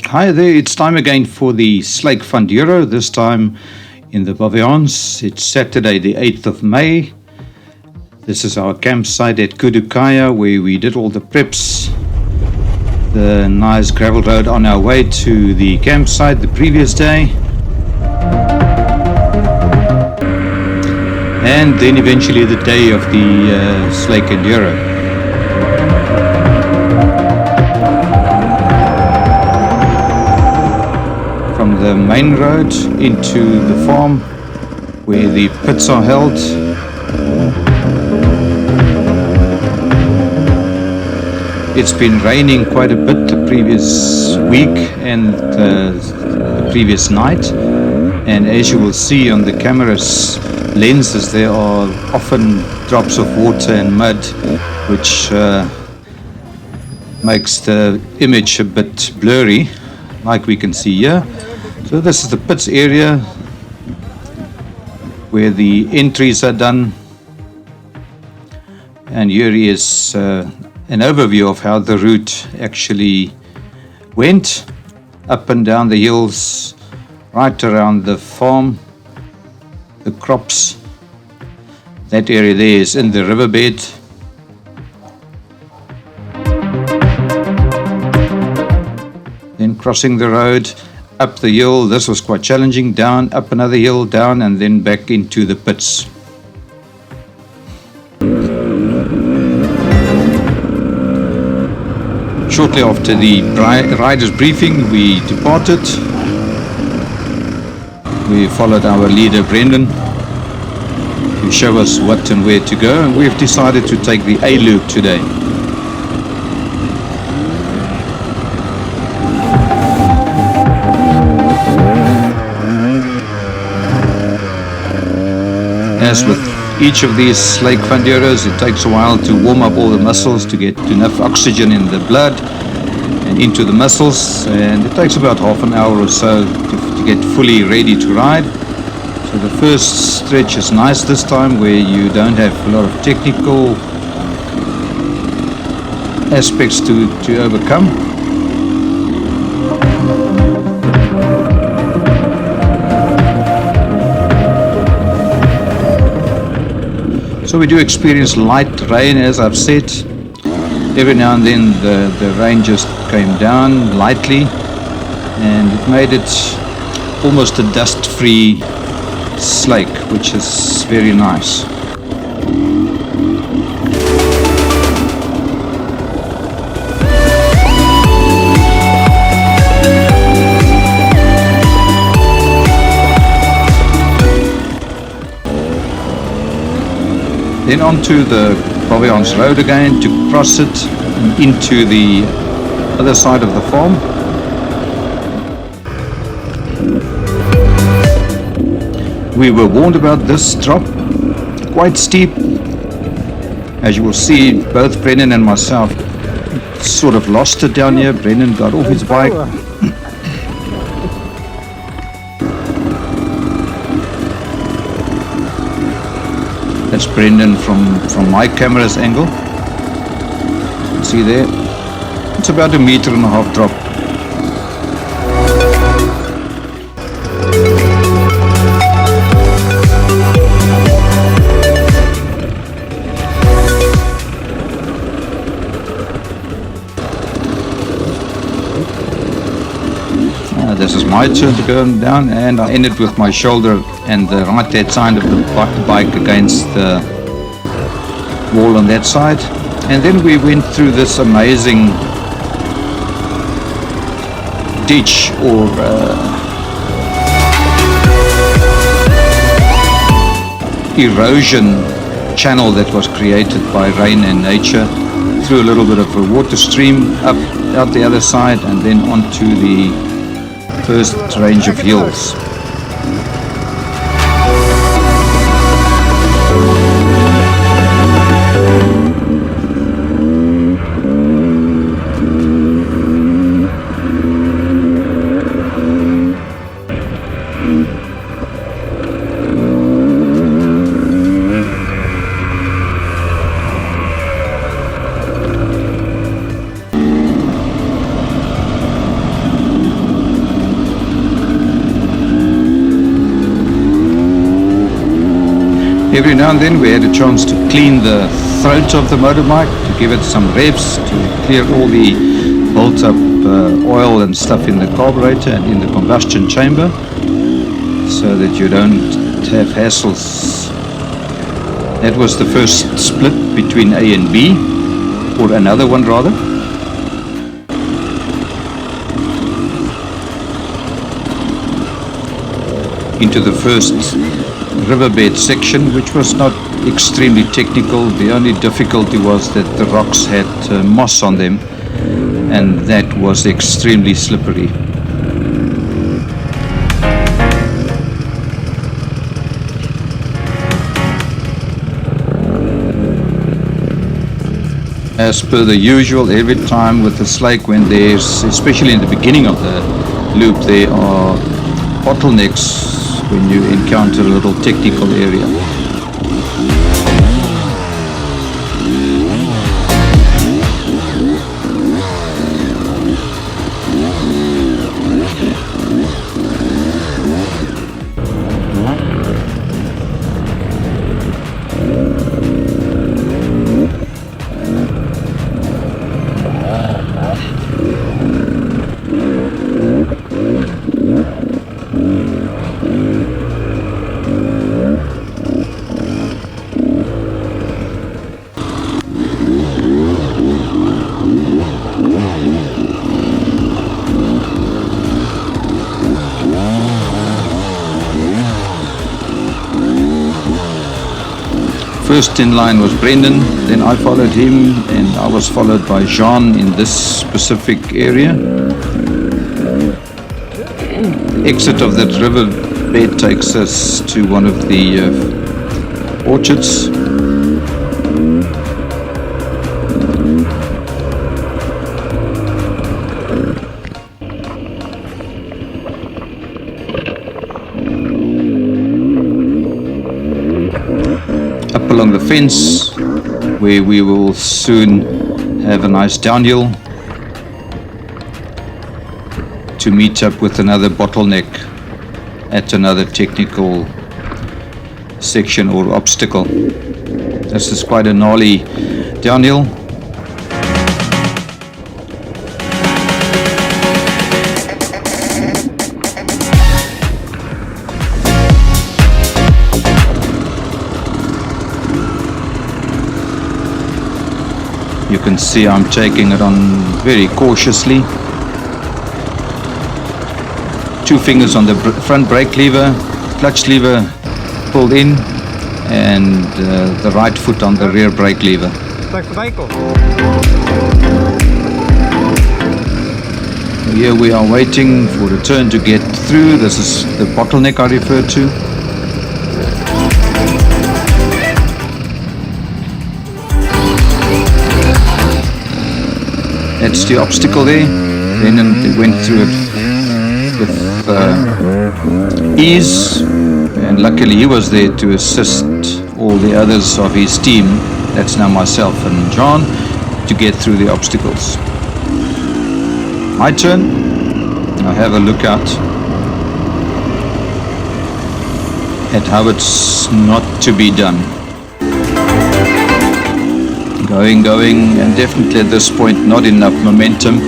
Hi there, it's time again for the Slake Enduro, this time in the Baviaans. It's Saturday the 8th of May. This is our campsite at Kudukaya where we did all the preps. The nice gravel road on our way to the campsite the previous day. And then eventually the day of the Slake Enduro. From the main road into the farm where the pits are held. It's been raining quite a bit the previous week and the previous night, and as you will see on the camera's lenses, there are often drops of water and mud which makes the image a bit blurry, like we can see here. So this is the pits area where the entries are done, and here is an overview of how the route actually went up and down the hills, right around the farm, the crops. That area there is in the riverbed. Then crossing the road, up the hill. This was quite challenging. Down, up another hill, down, and then back into the pits. Shortly after the rider's briefing, we departed. We followed our leader Brendan to show us what and where to go, and we've decided to take the A loop today. As with each of these Slake Enduros, it takes a while to warm up all the muscles to get enough oxygen in the blood and into the muscles, and it takes about half an hour or so to get fully ready to ride. So the first stretch is nice this time, where you don't have a lot of technical aspects to overcome. So we do experience light rain, as I've said. Every now and then the rain just came down lightly, and it made it almost a dust-free slake, which is very nice. Then onto the Baviaans road again to cross it into the other side of the farm. We were warned about this drop, quite steep. As you will see, both Brendan and myself sort of lost it down here. Brendan got off his bike. That's Brendan from my camera's angle. See there? It's about 1.5 meters drop. This is my turn to go down, and I ended with my shoulder and the right-hand side of the bike against the wall on that side. And then we went through this amazing ditch or erosion channel that was created by rain and nature, through a little bit of a water stream up out the other side, and then onto the first range of hills. Every now and then we had a chance to clean the throat of the motorbike, to give it some revs, to clear all the built up oil and stuff in the carburetor and in the combustion chamber, so that you don't have hassles. That was the first split between A and B, or another one rather. Into the first riverbed section, which was not extremely technical. The only difficulty was that the rocks had moss on them, and that was extremely slippery. As per the usual, every time with the Slake, when there's, especially in the beginning of the loop, there are bottlenecks when you encounter a little technical area. First in line was Brendan, then I followed him, and I was followed by Jean in this specific area. The exit of that river bed takes us to one of the orchards. Along the fence, where we will soon have a nice downhill to meet up with another bottleneck at another technical section or obstacle. This is quite a gnarly downhill. You can see I'm taking it on very cautiously. 2 fingers on the front brake lever, clutch lever pulled in, and the right foot on the rear brake lever. Here we are waiting for a turn to get through. This is the bottleneck I referred to. That's the obstacle there. Then they went through it with ease, and luckily he was there to assist all the others of his team, that's now myself and John, to get through the obstacles. My turn. Now have a look out at how it's not to be done. Going, and definitely at this point not enough momentum.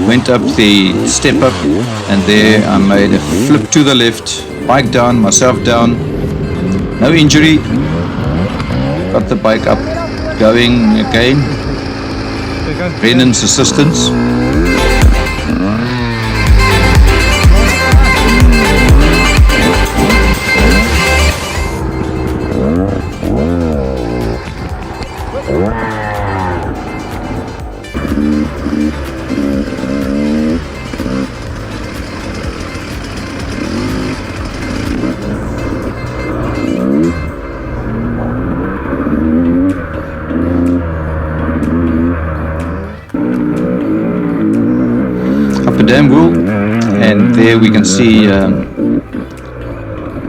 Went up the step up, and there I made a flip to the left, bike down, myself down, no injury, got the bike up, going again, Brennan's assistance. Dam wheel, and there we can see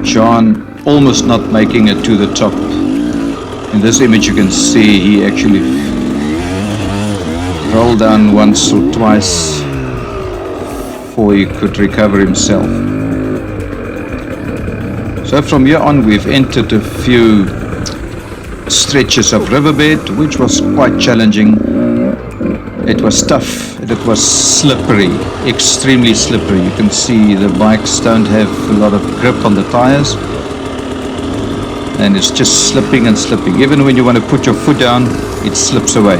John almost not making it to the top. In this image you can see he actually rolled down once or twice before he could recover himself. So from here on we've entered a few stretches of riverbed, which was quite challenging. It was tough, it was slippery, extremely slippery. You can see the bikes don't have a lot of grip on the tires, and it's just slipping and slipping. Even when you want to put your foot down, it slips away.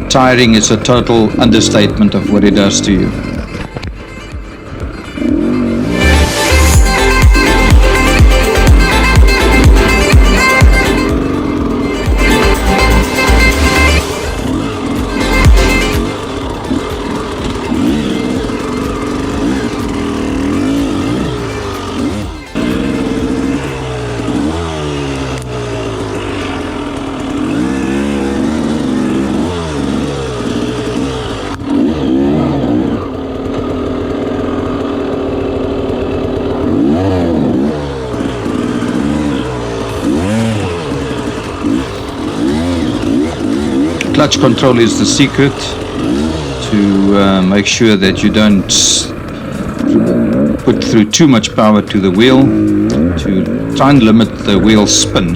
Tiring is a total understatement of what it does to you. Clutch control is the secret to make sure that you don't put through too much power to the wheel, to try and limit the wheel spin,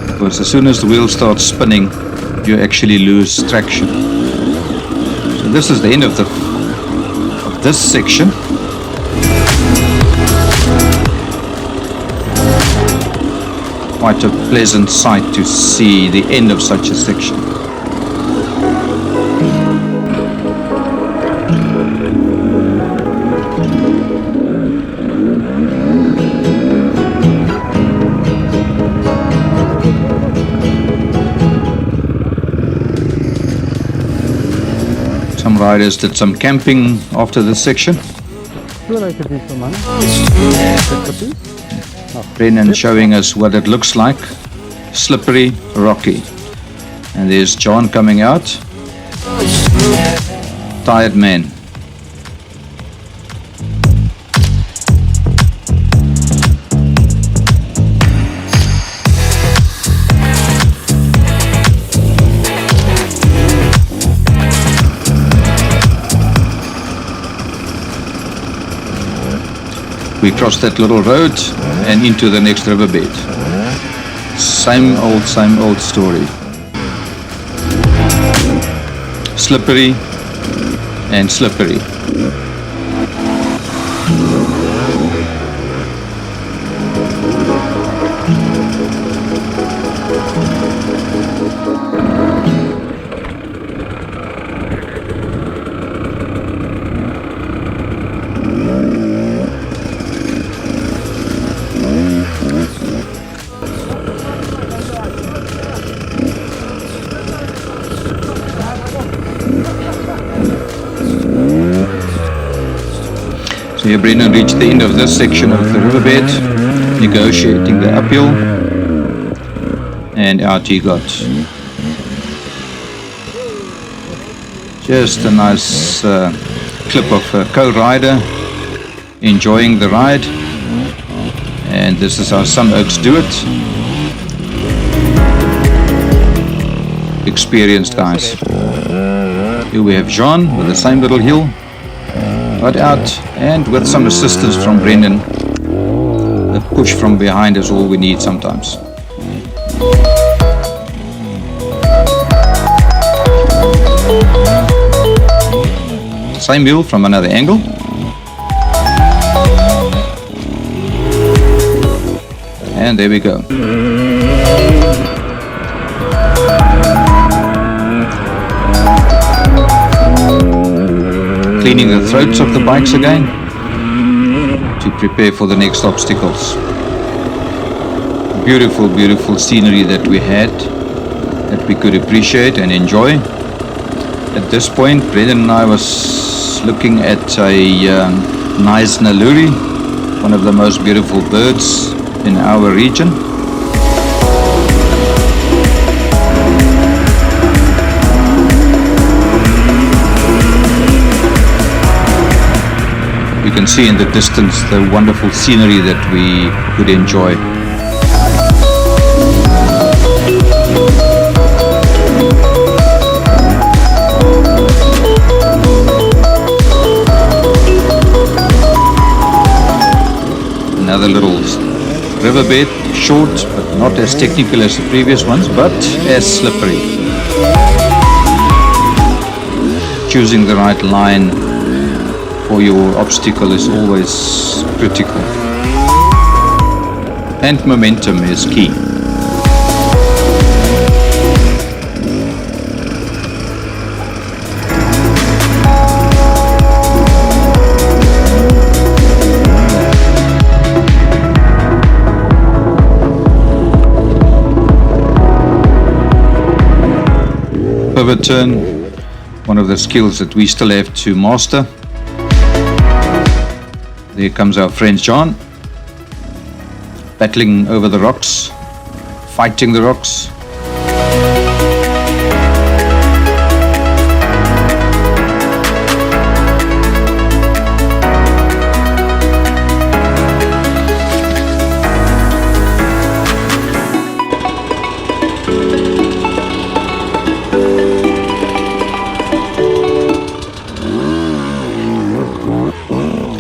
because as soon as the wheel starts spinning, you actually lose traction. So this is the end of this section. Quite a pleasant sight to see the end of such a section. Some riders did some camping after this section. Brennan showing us what it looks like. Slippery, rocky. And there's John coming out. Tired man. We crossed that little road and into the next riverbed. Same old story. Slippery and slippery. So here Brennan reached the end of this section of the riverbed, negotiating the uphill, and out he got. Just a nice clip of a co-rider enjoying the ride, and this is how some oaks do it. Experienced guys. Here we have Jean with the same little hill, got out, and with some assistance from Brendan, the push from behind is all we need sometimes. Same hill from another angle. And there we go. Cleaning the throats of the bikes again to prepare for the next obstacles. Beautiful, beautiful scenery that we had, that we could appreciate and enjoy. At this point, Brendan and I was looking at a nice Naluri, one of the most beautiful birds in our region. You can see in the distance the wonderful scenery that we could enjoy. Another little riverbed, short but not as technical as the previous ones, but as slippery. Choosing the right line for your obstacle is always critical. And momentum is key. Pivot turn, one of the skills that we still have to master. There comes our friend John, battling over the rocks, fighting the rocks.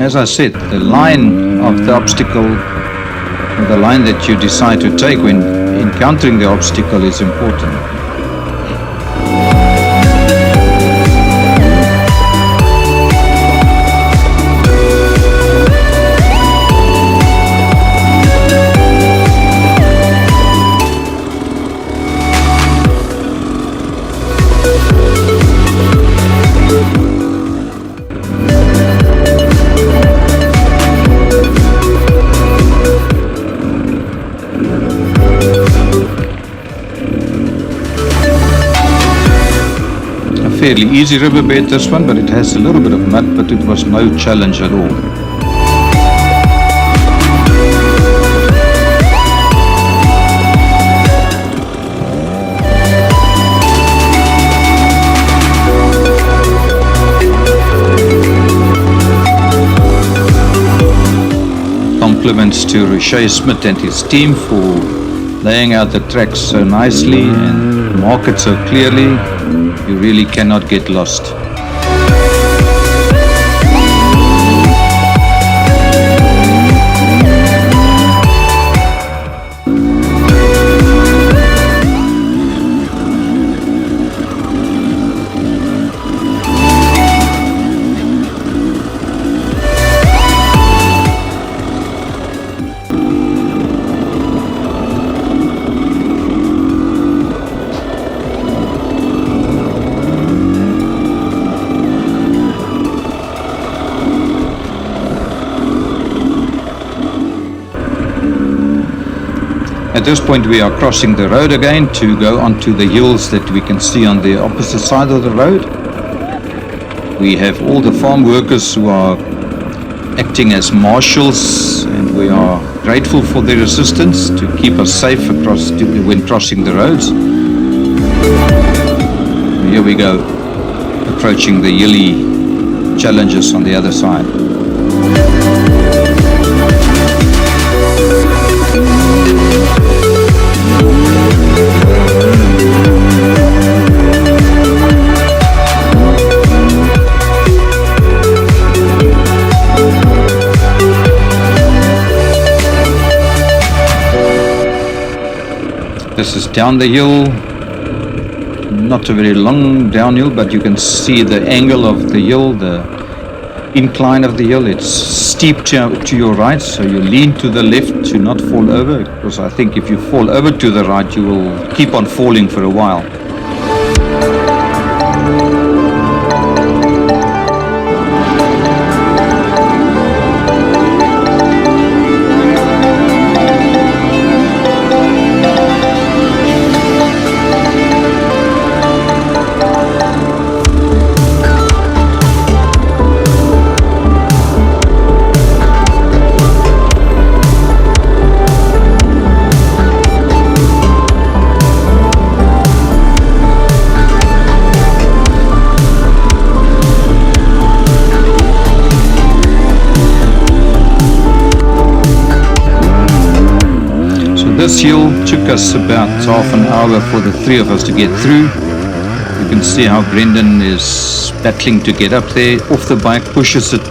As I said, the line of the obstacle, or the line that you decide to take when encountering the obstacle, is important. Fairly easy riverbed, this one, but it has a little bit of mud, but it was no challenge at all. Compliments to Richey Smith and his team for laying out the tracks so nicely and mark it so clearly. You really cannot get lost. At this point we are crossing the road again to go onto the hills that we can see on the opposite side of the road. We have all the farm workers who are acting as marshals, and we are grateful for their assistance to keep us safe when crossing the roads. Here we go, approaching the hilly challenges on the other side. This is down the hill, not a very long downhill, but you can see the angle of the hill, the incline of the hill. It's steep to your right, so you lean to the left to not fall over, because I think if you fall over to the right, you will keep on falling for a while. This hill took us about half an hour for the three of us to get through. You can see how Brendan is battling to get up there. Off the bike, pushes it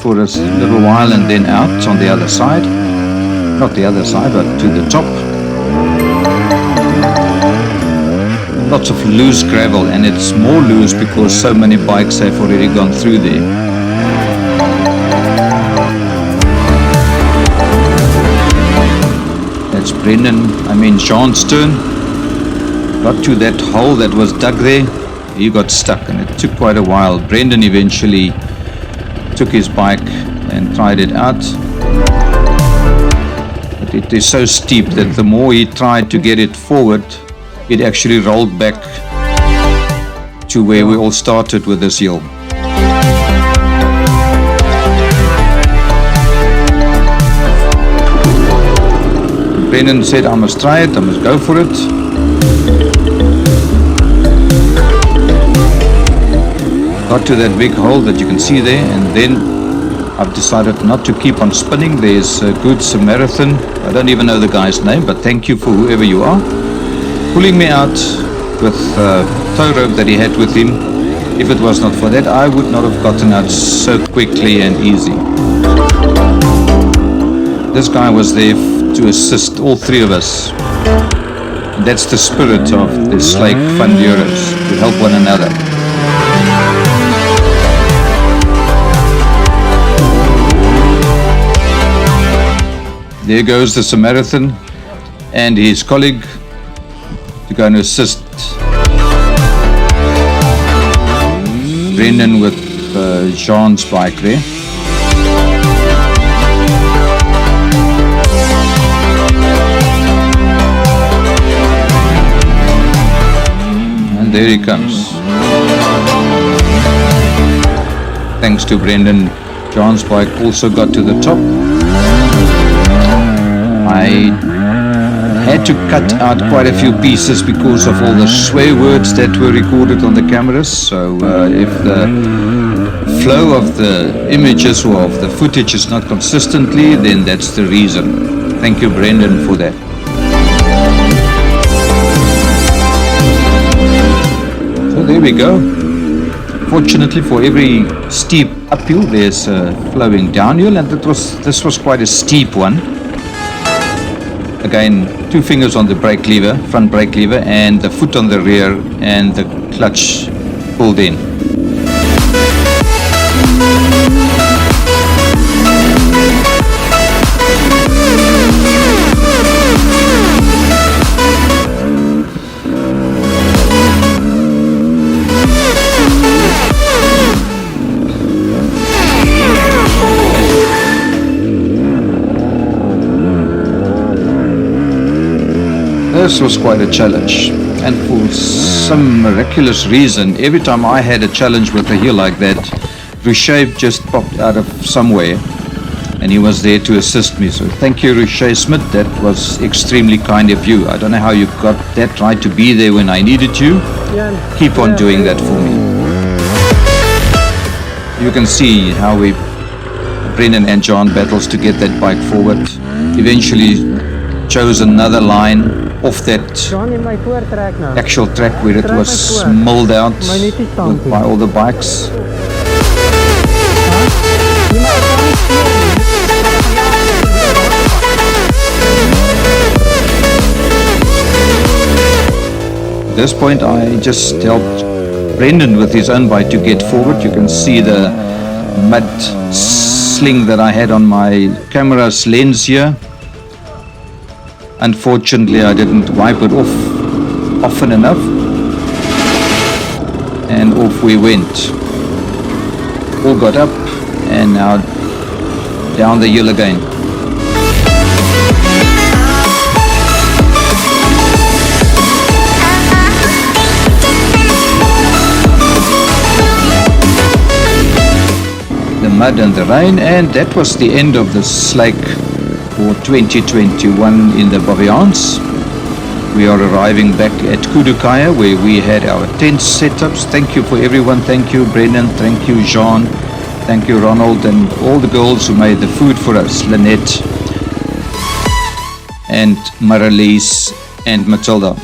for a little while and then out on the other side. not the other side, but to the top. Lots of loose gravel, and it's more loose because so many bikes have already gone through there. That's Jean's turn. Got to that hole that was dug there. He got stuck and it took quite a while. Brendan eventually took his bike and tried it out. But it is so steep that the more he tried to get it forward, it actually rolled back to where we all started with this hill. Brendan said, I must try it, I must go for it. Got to that big hole that you can see there, and then I've decided not to keep on spinning. There's a good Samaritan, I don't even know the guy's name, but thank you for whoever you are, pulling me out with a tow rope that he had with him. If it was not for that, I would not have gotten out so quickly and easy. This guy was there to assist all three of us. And that's the spirit of the SLAKE Funduros, to help one another. There goes the Samaritan and his colleague to go and assist Brendan with Jean's bike there. And there he comes. Thanks to Brendan, Jean's bike also got to the top. I had to cut out quite a few pieces because of all the swear words that were recorded on the cameras. So if the flow of the images or of the footage is not consistently, then that's the reason. Thank you, Brendan, for that. So there we go. Fortunately, for every steep uphill, there's a flowing downhill, and this was quite a steep one. Again, 2 fingers on the brake lever, front brake lever, and the foot on the rear, and the clutch pulled in. This was quite a challenge, and for some miraculous reason, every time I had a challenge with a hill like that, Rushay just popped out of somewhere and he was there to assist me. So thank you, Rushay Smith, that was extremely kind of you. I don't know how you got that right to be there when I needed you. Keep on doing that for me. You can see how Brendan and Jean battles to get that bike forward. Eventually chose another line off that actual track where it was milled out by all the bikes. At this point I just helped Brendan with his own bike to get forward. You can see the mud sling that I had on my camera's lens here. Unfortunately, I didn't wipe it off often enough, and off we went. All got up, and now down the hill again. The mud and the rain, and that was the end of the SLAKE for 2021 in the Baviaans. We are arriving back at Kudukaya where we had our tent setups. Thank you for everyone. Thank you, Brendan. Thank you, Jean. Thank you, Ronald, and all the girls who made the food for us. Lynette and Maralise and Matilda.